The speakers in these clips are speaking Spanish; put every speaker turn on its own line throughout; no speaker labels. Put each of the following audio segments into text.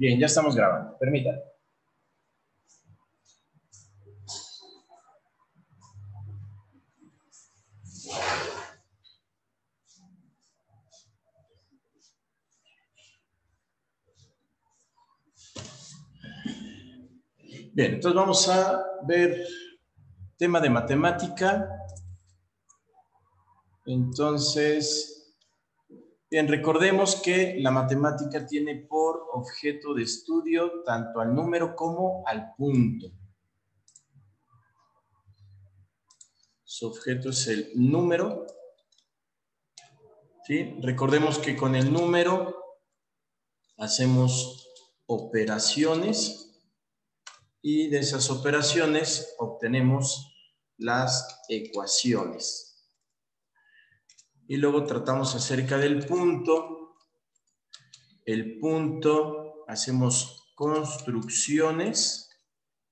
Bien, ya estamos grabando. Permítanme. Bien, entonces vamos a ver tema de matemática. Entonces, bien, recordemos que la matemática tiene por objeto de estudio tanto al número como al punto. Su objeto es el número. ¿Sí? Recordemos que con el número hacemos operaciones y de esas operaciones obtenemos las ecuaciones. Y luego tratamos acerca del punto. El punto, hacemos construcciones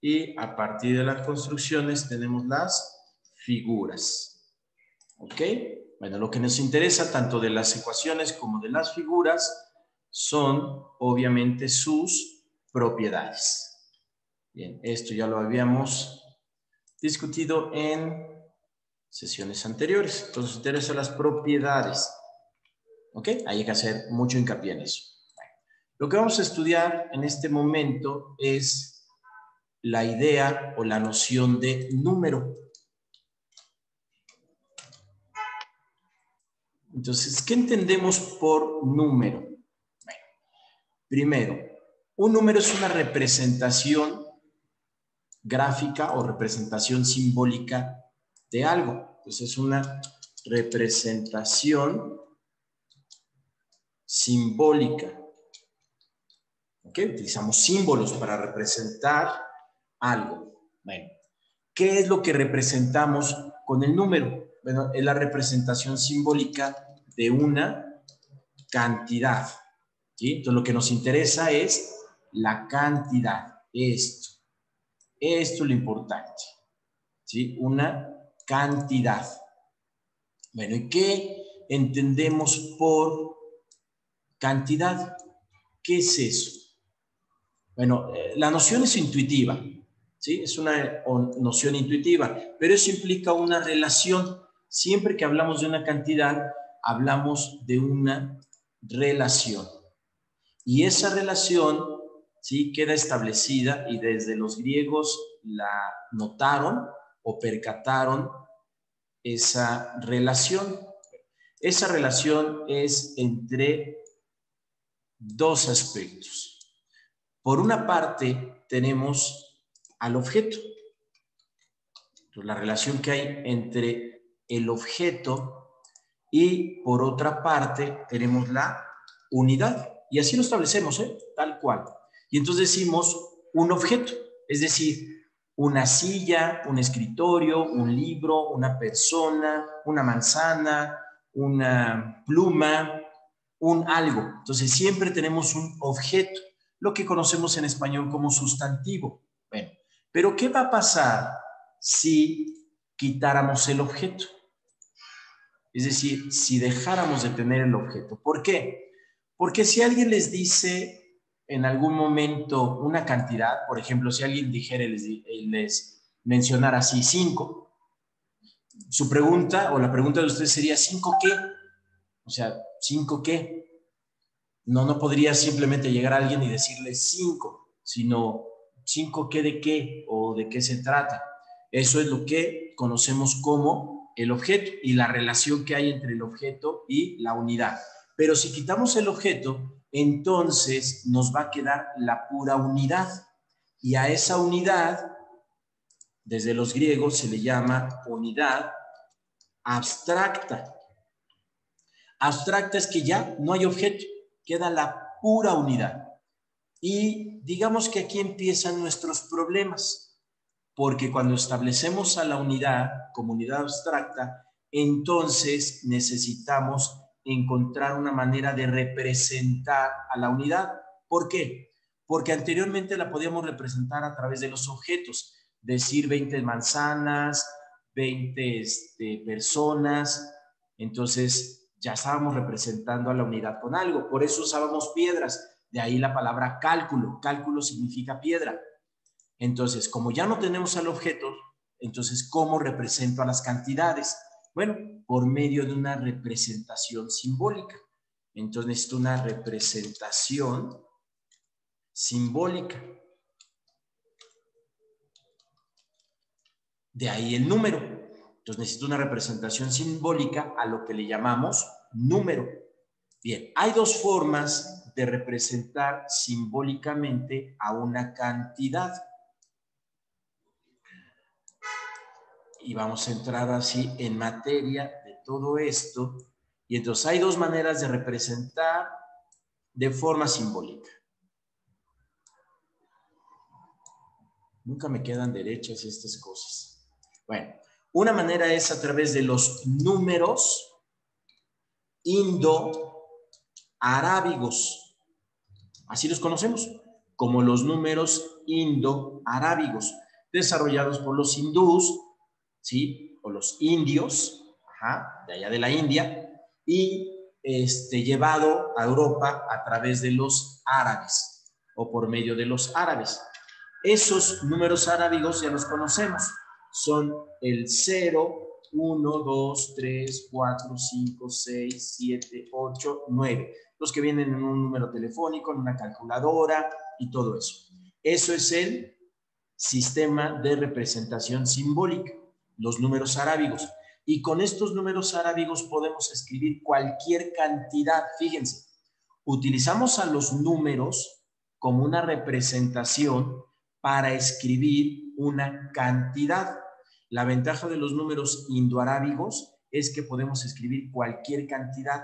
y a partir de las construcciones tenemos las figuras. ¿Ok? Bueno, lo que nos interesa tanto de las ecuaciones como de las figuras son obviamente sus propiedades. Bien, esto ya lo habíamos discutido en sesiones anteriores. Entonces, nos interesan las propiedades. ¿Ok? Hay que hacer mucho hincapié en eso. Lo que vamos a estudiar en este momento es la idea o la noción de número. Entonces, ¿qué entendemos por número? Bueno, primero, un número es una representación gráfica o representación simbólica de algo. Entonces, es una representación simbólica. ¿Ok? Utilizamos símbolos para representar algo. Bueno, ¿qué es lo que representamos con el número? Bueno, es la representación simbólica de una cantidad. ¿Sí? Entonces, lo que nos interesa es la cantidad. Esto es lo importante. ¿Sí? Una cantidad. Bueno, ¿y qué entendemos por cantidad? ¿Qué es eso? Bueno, la noción es intuitiva, ¿sí? Es una noción intuitiva, pero eso implica una relación. Siempre que hablamos de una cantidad, hablamos de una relación. Y esa relación, ¿sí? Queda establecida y desde los griegos la notaron o percataron esa relación. Esa relación es entre dos aspectos. Por una parte, tenemos al objeto. Entonces, la relación que hay entre el objeto y por otra parte tenemos la unidad. Y así lo establecemos, tal cual. Y entonces decimos un objeto, es decir, una silla, un escritorio, un libro, una persona, una manzana, una pluma, un algo. Entonces siempre tenemos un objeto, lo que conocemos en español como sustantivo. Bueno, pero ¿qué va a pasar si quitáramos el objeto? Es decir, si dejáramos de tener el objeto. ¿Por qué? Porque si alguien les dice en algún momento una cantidad, por ejemplo, si alguien dijera, les mencionara así 5, su pregunta o la pregunta de ustedes sería ¿5 qué? O sea, ¿5 qué? No podría simplemente llegar a alguien y decirle 5, sino 5 qué de qué o de qué se trata. Eso es lo que conocemos como el objeto y la relación que hay entre el objeto y la unidad. Pero si quitamos el objeto, entonces nos va a quedar la pura unidad. Y a esa unidad, desde los griegos, se le llama unidad abstracta. Abstracta es que ya no hay objeto, queda la pura unidad. Y digamos que aquí empiezan nuestros problemas, porque cuando establecemos a la unidad como unidad abstracta, entonces necesitamos encontrar una manera de representar a la unidad. ¿Por qué? Porque anteriormente la podíamos representar a través de los objetos, decir 20 manzanas, 20 personas, entonces ya estábamos representando a la unidad con algo, por eso usábamos piedras. De ahí la palabra cálculo. Cálculo significa piedra. Entonces, como ya no tenemos al objeto, entonces, ¿cómo represento a las cantidades? Bueno, por medio de una representación simbólica. Entonces, necesito una representación simbólica. De ahí el número. Entonces, necesito una representación simbólica a lo que le llamamos número. Bien, hay dos formas de representar simbólicamente a una cantidad. Y vamos a entrar así en materia de todo esto. Y entonces hay dos maneras de representar de forma simbólica. Nunca me quedan derechas estas cosas. Bueno, una manera es a través de los números indo-arábigos. Así los conocemos, como los números indo-arábigos, desarrollados por los hindús, ¿sí? O los indios, de allá de la India, y llevado a Europa a través de los árabes, o por medio de los árabes. Esos números arábigos ya los conocemos, son el 0, 1, 2, 3, 4, 5, 6, 7, 8, 9. Los que vienen en un número telefónico, en una calculadora y todo eso. Eso es el sistema de representación simbólica, los números arábigos. Y con estos números arábigos podemos escribir cualquier cantidad. Fíjense, utilizamos a los números como una representación para escribir una cantidad. La ventaja de los números indoarábigos es que podemos escribir cualquier cantidad,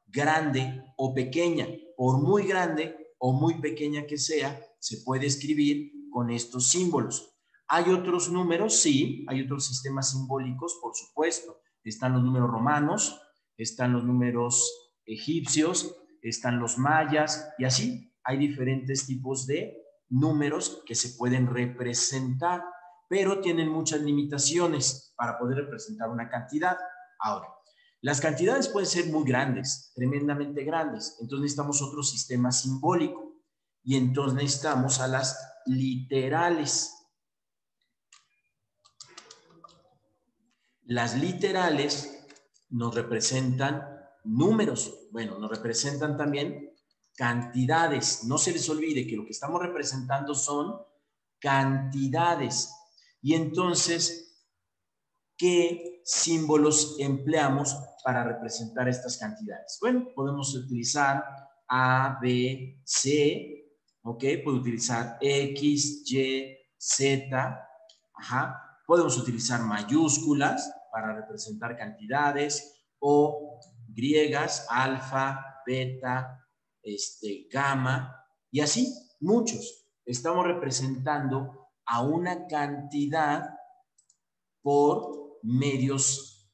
grande o pequeña. Por muy grande o muy pequeña que sea, se puede escribir con estos símbolos. ¿Hay otros números? Sí, hay otros sistemas simbólicos, por supuesto. Están los números romanos, están los números egipcios, están los mayas y así hay diferentes tipos de números que se pueden representar, pero tienen muchas limitaciones para poder representar una cantidad. Ahora, las cantidades pueden ser muy grandes, tremendamente grandes, entonces necesitamos otro sistema simbólico y entonces necesitamos a las literales. Las literales nos representan números, bueno, nos representan también cantidades. No se les olvide que lo que estamos representando son cantidades. Y entonces, ¿qué símbolos empleamos para representar estas cantidades? Bueno, podemos utilizar A, B, C, ¿ok? Puedo utilizar X, Y, Z, Podemos utilizar mayúsculas para representar cantidades o griegas, alfa, beta, gamma y así muchos. Estamos representando a una cantidad por medios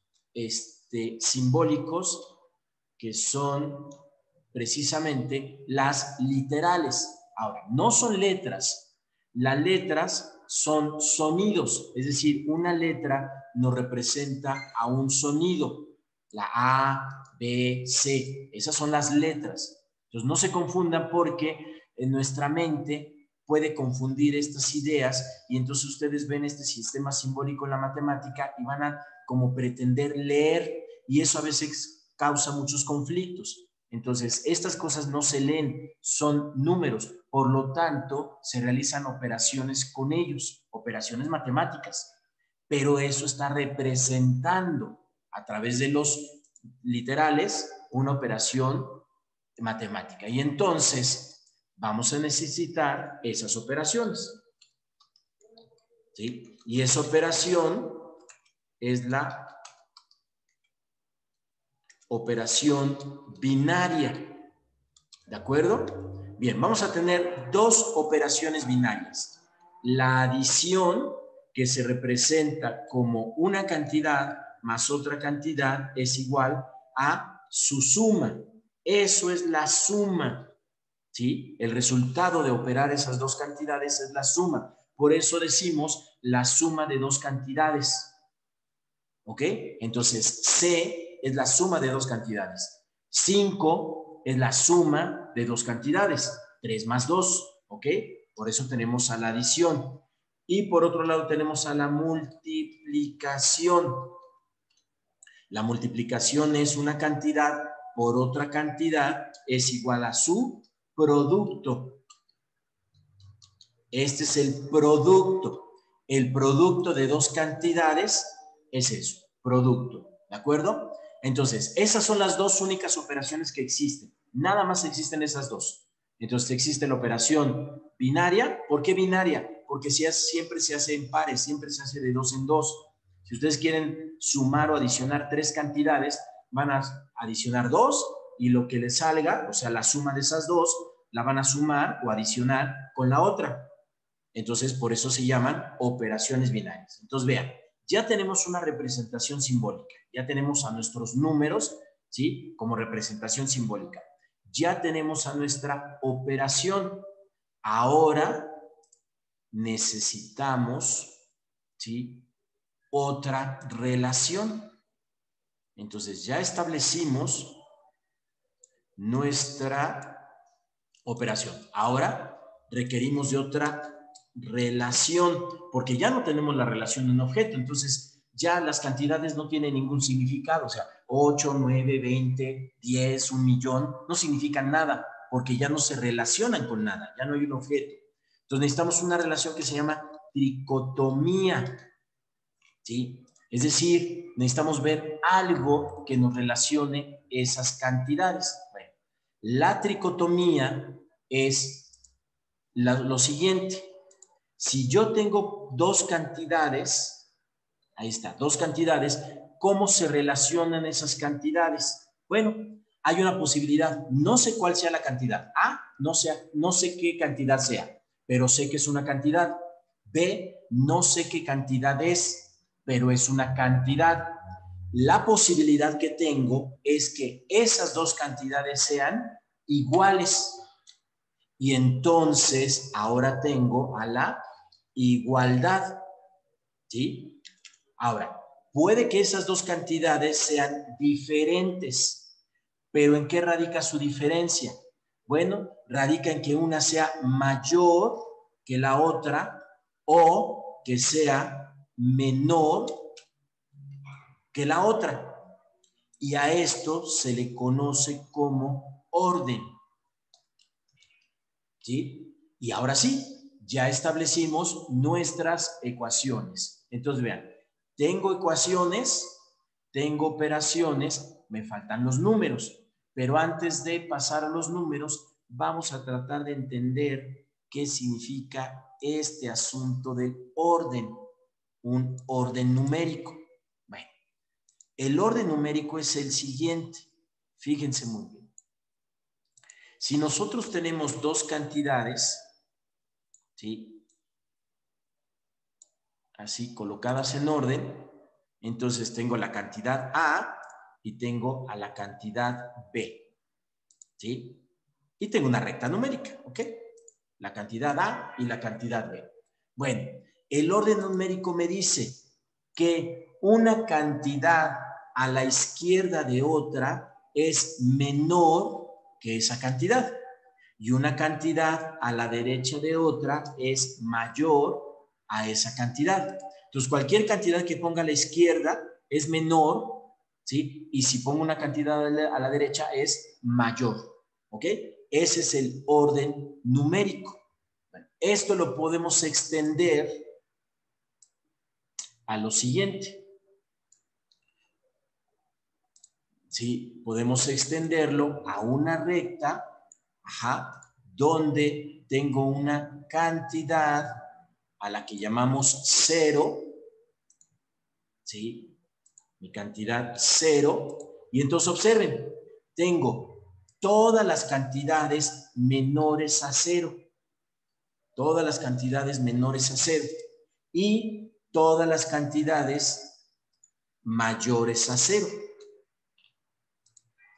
simbólicos que son precisamente las literales. Ahora, no son letras. Las letras son sonidos, es decir, una letra nos representa a un sonido. La A, B, C, esas son las letras. Entonces no se confundan porque en nuestra mente puede confundir estas ideas y entonces ustedes ven este sistema simbólico en la matemática y van a como pretender leer y eso a veces causa muchos conflictos. Entonces, estas cosas no se leen, son números, por lo tanto, se realizan operaciones con ellos, operaciones matemáticas, pero eso está representando a través de los literales una operación matemática. Y entonces, vamos a necesitar esas operaciones. ¿Sí? Y esa operación es la operación binaria. ¿De acuerdo? Bien, vamos a tener dos operaciones binarias. La adición, que se representa como una cantidad más otra cantidad, es igual a su suma. Eso es la suma. ¿Sí? El resultado de operar esas dos cantidades es la suma. Por eso decimos la suma de dos cantidades. ¿Ok? Entonces, C es la suma de dos cantidades. 5 es la suma de dos cantidades. 3 más 2, ¿ok? Por eso tenemos a la adición. Y por otro lado tenemos a la multiplicación. La multiplicación es una cantidad por otra cantidad es igual a su producto. Este es el producto. El producto de dos cantidades es eso, producto. ¿De acuerdo? Entonces, esas son las dos únicas operaciones que existen. Nada más existen esas dos. Entonces, existe la operación binaria. ¿Por qué binaria? Porque siempre se hace en pares, siempre se hace de dos en dos. Si ustedes quieren sumar o adicionar tres cantidades, van a adicionar dos y lo que les salga, o sea, la suma de esas dos, la van a sumar o adicionar con la otra. Entonces, por eso se llaman operaciones binarias. Entonces, vean, ya tenemos una representación simbólica. Ya tenemos a nuestros números, ¿sí? Como representación simbólica. Ya tenemos a nuestra operación. Ahora necesitamos, ¿sí? Otra relación. Entonces, ya establecimos nuestra operación. Ahora requerimos de otra relación, porque ya no tenemos la relación de un objeto, entonces ya las cantidades no tienen ningún significado, o sea, 8, 9, 20, 10, 1 millón, no significan nada, porque ya no se relacionan con nada, ya no hay un objeto. Entonces necesitamos una relación que se llama tricotomía, ¿sí? Es decir, necesitamos ver algo que nos relacione esas cantidades. Bueno, la tricotomía es lo siguiente. Si yo tengo dos cantidades, ahí está, dos cantidades, ¿cómo se relacionan esas cantidades? Bueno, hay una posibilidad, no sé cuál sea la cantidad. A, no sé qué cantidad sea, pero sé que es una cantidad. B, no sé qué cantidad es, pero es una cantidad. La posibilidad que tengo es que esas dos cantidades sean iguales. Y entonces ahora tengo a la igualdad, ¿sí? Ahora, puede que esas dos cantidades sean diferentes, pero ¿en qué radica su diferencia? Bueno, radica en que una sea mayor que la otra o que sea menor que la otra. Y a esto se le conoce como orden. ¿Sí? Y ahora sí, ya establecimos nuestras ecuaciones. Entonces, vean, tengo ecuaciones, tengo operaciones, me faltan los números. Pero antes de pasar a los números, vamos a tratar de entender qué significa este asunto del orden, un orden numérico. Bueno, el orden numérico es el siguiente. Fíjense muy bien. Si nosotros tenemos dos cantidades, ¿sí? Así, colocadas en orden, entonces tengo la cantidad A y tengo a la cantidad B, ¿sí? Y tengo una recta numérica, ¿ok? La cantidad A y la cantidad B. Bueno, el orden numérico me dice que una cantidad a la izquierda de otra es menor que esa cantidad. Y una cantidad a la derecha de otra es mayor a esa cantidad. Entonces, cualquier cantidad que ponga a la izquierda es menor, ¿sí? Y si pongo una cantidad a la derecha es mayor, ¿ok? Ese es el orden numérico. Bueno, esto lo podemos extender a lo siguiente. ¿Sí? Podemos extenderlo a una recta, ajá, donde tengo una cantidad a la que llamamos 0, ¿sí? Mi cantidad 0. Y entonces observen, tengo todas las cantidades menores a 0. Todas las cantidades menores a 0. Y todas las cantidades mayores a 0.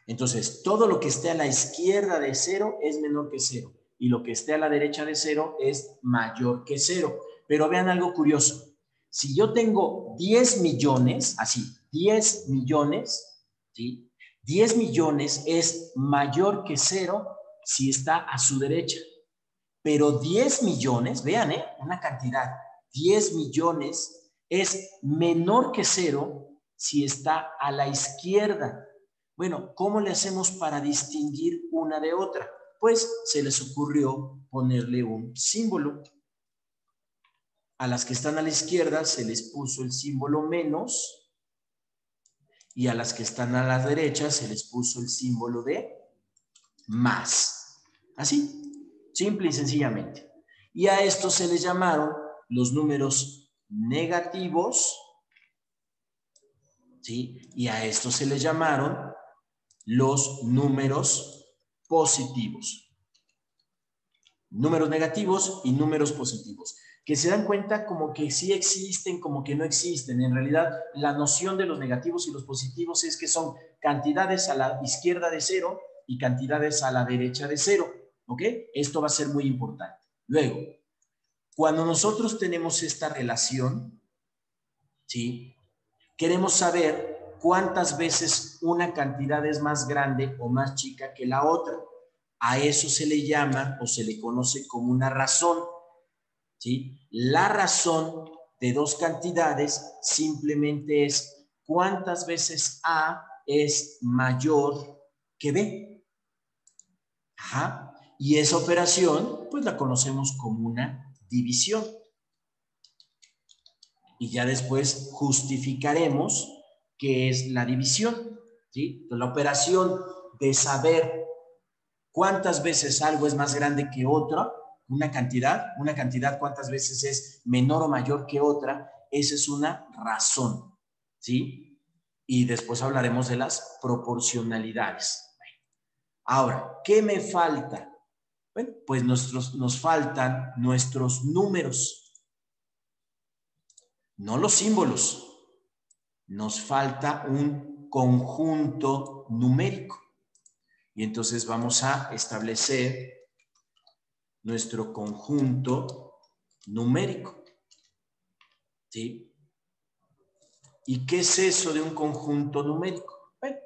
Entonces, todo lo que esté a la izquierda de 0 es menor que 0. Y lo que esté a la derecha de 0 es mayor que 0. Pero vean algo curioso. Si yo tengo 10 millones, así, 10 millones, ¿sí? 10 millones es mayor que 0 si está a su derecha. Pero 10 millones, vean, una cantidad, 10 millones es menor que 0 si está a la izquierda. Bueno, ¿cómo le hacemos para distinguir una de otra? Pues se les ocurrió ponerle un símbolo. A las que están a la izquierda se les puso el símbolo menos y a las que están a la derecha se les puso el símbolo de más. Así, simple y sencillamente. Y a estos se les llamaron los números negativos, ¿sí? Y a estos se les llamaron los números positivos. Números negativos y números positivos, que se dan cuenta como que sí existen, como que no existen. En realidad, la noción de los negativos y los positivos es que son cantidades a la izquierda de 0 y cantidades a la derecha de 0, ¿ok? Esto va a ser muy importante. Luego, cuando nosotros tenemos esta relación, ¿sí? Queremos saber cuántas veces una cantidad es más grande o más chica que la otra. A eso se le llama o se le conoce como una razón, ¿sí? La razón de dos cantidades simplemente es cuántas veces A es mayor que B. Ajá. Y esa operación, pues la conocemos como una división. Y ya después justificaremos qué es la división, ¿sí? Entonces, la operación de saber cuántas veces algo es más grande que otra, una cantidad cuántas veces es menor o mayor que otra, esa es una razón, ¿sí? Y después hablaremos de las proporcionalidades. Ahora, ¿qué me falta? Bueno, pues nos faltan nuestros números, no los símbolos. Nos falta un conjunto numérico. Y entonces vamos a establecer nuestro conjunto numérico. ¿Sí? ¿Y qué es eso de un conjunto numérico? Bueno,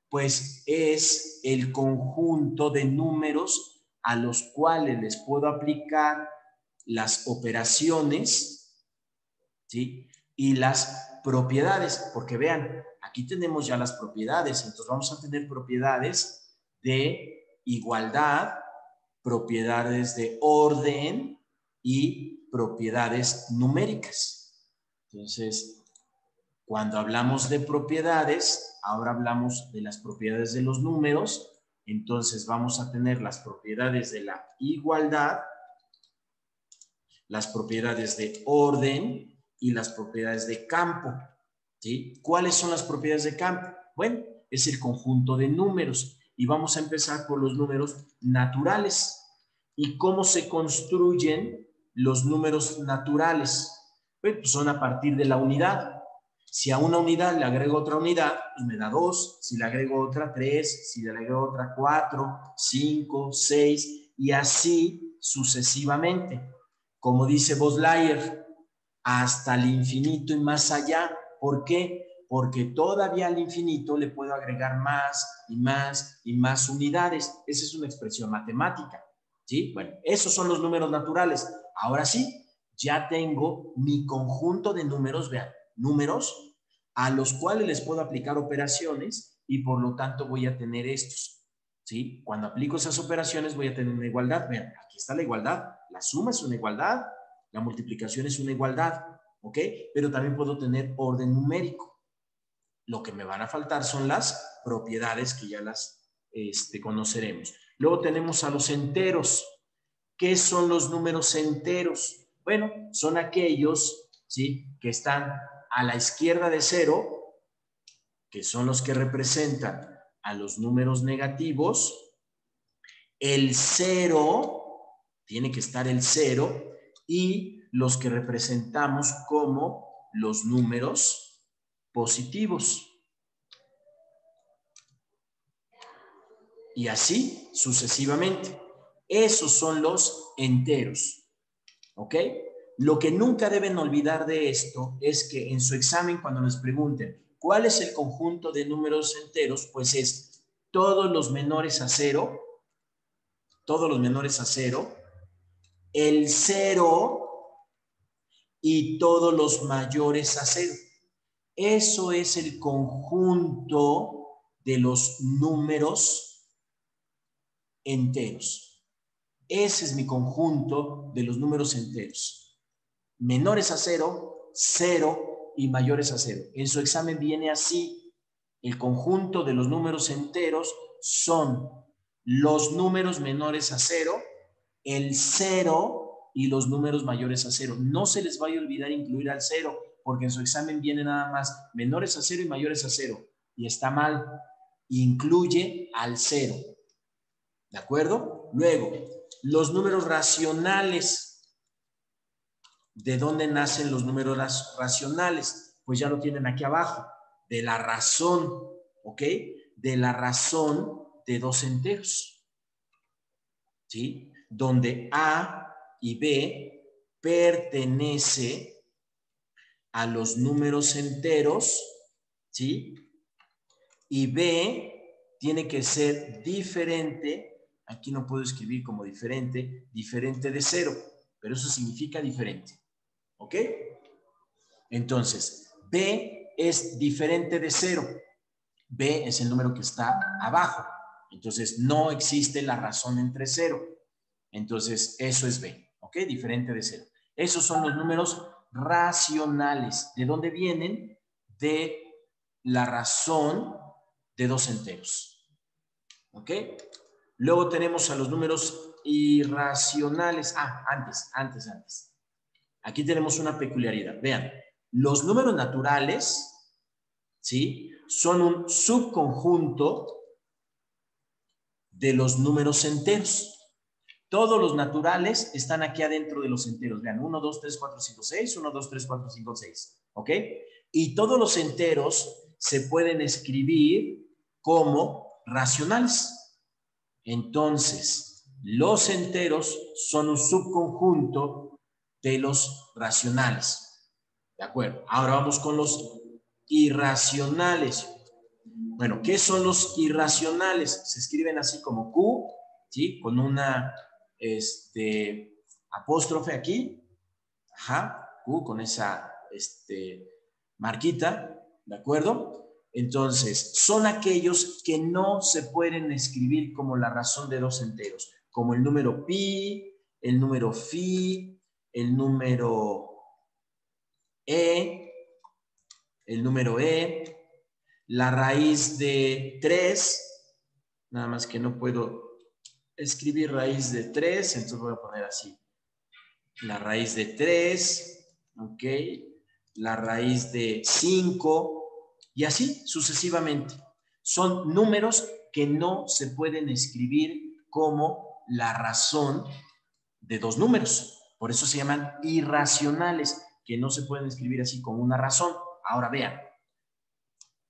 pues es el conjunto de números a los cuales les puedo aplicar las operaciones, ¿sí? Y las propiedades, porque vean, aquí tenemos ya las propiedades, entonces vamos a tener propiedades de igualdad, propiedades de orden y propiedades numéricas. Entonces, cuando hablamos de propiedades, ahora hablamos de las propiedades de los números, entonces vamos a tener las propiedades de la igualdad, las propiedades de orden y las propiedades de campo, ¿sí? ¿Cuáles son las propiedades de campo? Bueno, es el conjunto de números y vamos a empezar por los números naturales. ¿Y cómo se construyen los números naturales? Pues son a partir de la unidad. Si a una unidad le agrego otra unidad, pues me da 2, si le agrego otra 3, si le agrego otra 4, 5, 6 y así sucesivamente. Como dice Buzz Lightyear, hasta el infinito y más allá. ¿Por qué? Porque todavía al infinito le puedo agregar más y más y más unidades. Esa es una expresión matemática, ¿sí? Bueno, esos son los números naturales. Ahora sí, ya tengo mi conjunto de números, vean, números a los cuales les puedo aplicar operaciones y por lo tanto voy a tener estos, ¿sí? Cuando aplico esas operaciones voy a tener una igualdad. Vean, aquí está la igualdad. La suma es una igualdad, la multiplicación es una igualdad, ¿ok? Pero también puedo tener orden numérico. Lo que me van a faltar son las propiedades que ya las conoceremos. Luego tenemos a los enteros. ¿Qué son los números enteros? Bueno, son aquellos, ¿sí?, que están a la izquierda de 0, que son los que representan a los números negativos. El 0, tiene que estar el 0, y los que representamos como los números positivos. Y así sucesivamente. Esos son los enteros. ¿Ok? Lo que nunca deben olvidar de esto es que en su examen, cuando les pregunten cuál es el conjunto de números enteros, pues es todos los menores a 0, el 0 y todos los mayores a 0. Eso es el conjunto de los números enteros. Ese es mi conjunto de los números enteros. Menores a 0, 0 y mayores a 0. En su examen viene así. El conjunto de los números enteros son los números menores a 0, el 0 y los números mayores a 0. No se les vaya a olvidar incluir al 0, porque en su examen viene nada más menores a 0 y mayores a 0. Y está mal. Incluye al 0. ¿De acuerdo? Luego, los números racionales. ¿De dónde nacen los números racionales? Pues ya lo tienen aquí abajo. De la razón, ¿ok? De la razón de dos enteros. ¿Sí? Donde A y B pertenece a los números enteros, ¿sí? Y B tiene que ser diferente, aquí no puedo escribir como diferente, diferente de 0, pero eso significa diferente, ¿ok? Entonces, B es diferente de 0, B es el número que está abajo, entonces no existe la razón entre 0, entonces eso es B, ¿ok? Diferente de 0. Esos son los números racionales. ¿De dónde vienen? De la razón de dos enteros. ¿Ok? Luego tenemos a los números irracionales. Antes. Aquí tenemos una peculiaridad. Vean, los números naturales, ¿sí? Son un subconjunto de los números enteros. Todos los naturales están aquí adentro de los enteros. Vean, 1, 2, 3, 4, 5, 6, 1, 2, 3, 4, 5, 6. ¿Ok? Y todos los enteros se pueden escribir como racionales. Entonces, los enteros son un subconjunto de los racionales. ¿De acuerdo? Ahora vamos con los irracionales. Bueno, ¿qué son los irracionales? Se escriben así como Q, ¿sí? Con una apóstrofe aquí. Ajá, Q con esa marquita, ¿de acuerdo? Entonces, son aquellos que no se pueden escribir como la razón de dos enteros, como el número pi, el número phi, el número e, la raíz de 3, nada más que no puedo escribir raíz de 3, entonces voy a poner así. La raíz de 3, ¿ok? La raíz de 5, y así sucesivamente. Son números que no se pueden escribir como la razón de dos números. Por eso se llaman irracionales, que no se pueden escribir así como una razón. Ahora vean,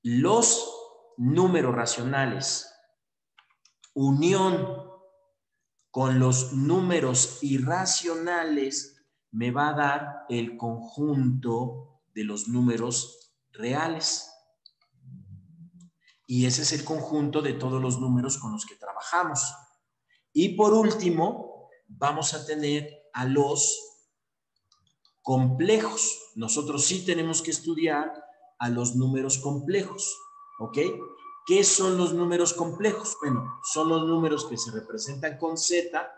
los números racionales, unión con los números irracionales, me va a dar el conjunto de los números reales. Y ese es el conjunto de todos los números con los que trabajamos. Y por último, vamos a tener a los complejos. Nosotros sí tenemos que estudiar a los números complejos, ¿ok? ¿Qué son los números complejos? Bueno, son los números que se representan con Z,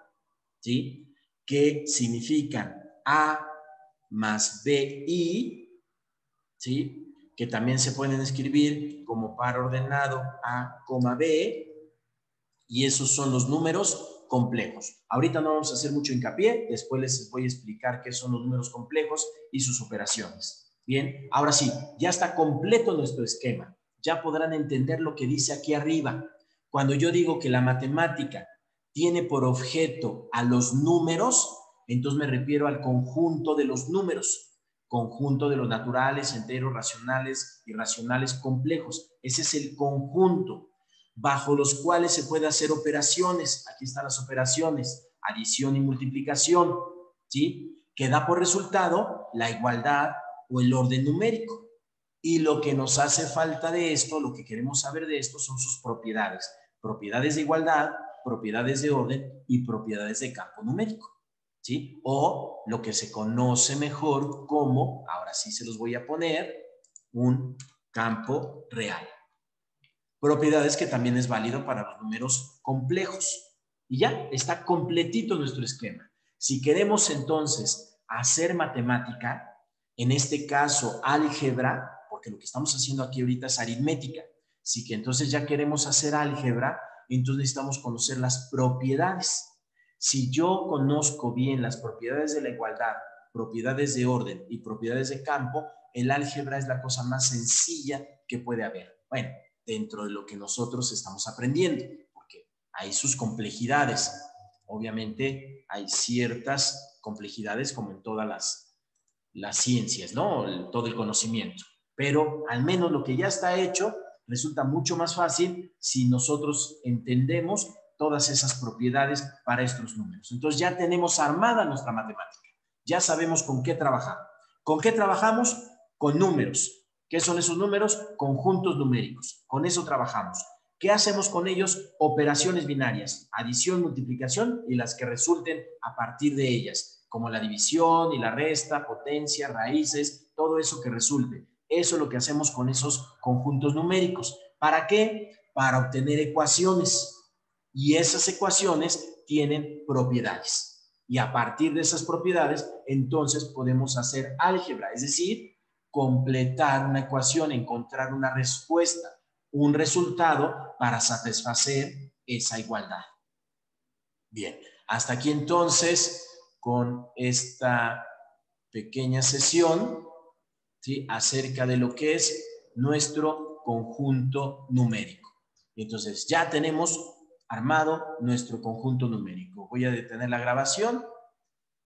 ¿sí? Que significan A más BI, ¿sí? Que también se pueden escribir como par ordenado A, B, y esos son los números complejos. Ahorita no vamos a hacer mucho hincapié, después les voy a explicar qué son los números complejos y sus operaciones. Bien, ahora sí, ya está completo nuestro esquema. Ya podrán entender lo que dice aquí arriba. Cuando yo digo que la matemática tiene por objeto a los números, entonces me refiero al conjunto de los números, conjunto de los naturales, enteros, racionales, irracionales, complejos. Ese es el conjunto bajo los cuales se puede hacer operaciones. Aquí están las operaciones, adición y multiplicación, ¿sí? Que da por resultado la igualdad o el orden numérico. Y lo que nos hace falta de esto, lo que queremos saber de esto son sus propiedades. Propiedades de igualdad, propiedades de orden y propiedades de campo numérico, ¿sí? O lo que se conoce mejor como, ahora sí se los voy a poner, un campo real. Propiedades que también es válido para los números complejos. Y ya está completito nuestro esquema. Si queremos entonces hacer matemática, en este caso álgebra, porque lo que estamos haciendo aquí ahorita es aritmética, si que entonces ya queremos hacer álgebra, entonces necesitamos conocer las propiedades. Si yo conozco bien las propiedades de la igualdad, propiedades de orden y propiedades de campo, el álgebra es la cosa más sencilla que puede haber. Bueno, dentro de lo que nosotros estamos aprendiendo, porque hay sus complejidades. Obviamente hay ciertas complejidades como en todas las ciencias, ¿no? Todo el conocimiento. Pero al menos lo que ya está hecho resulta mucho más fácil si nosotros entendemos todas esas propiedades para estos números. Entonces ya tenemos armada nuestra matemática. Ya sabemos con qué trabajar. ¿Con qué trabajamos? Con números. ¿Qué son esos números? Conjuntos numéricos. Con eso trabajamos. ¿Qué hacemos con ellos? Operaciones binarias, adición, multiplicación y las que resulten a partir de ellas, como la división y la resta, potencia, raíces, todo eso que resulte. Eso es lo que hacemos con esos conjuntos numéricos. ¿Para qué? Para obtener ecuaciones. Y esas ecuaciones tienen propiedades. Y a partir de esas propiedades, entonces podemos hacer álgebra, es decir, completar una ecuación, encontrar una respuesta, un resultado para satisfacer esa igualdad. Bien, hasta aquí entonces con esta pequeña sesión, ¿sí?, acerca de lo que es nuestro conjunto numérico. Entonces ya tenemos armado nuestro conjunto numérico. Voy a detener la grabación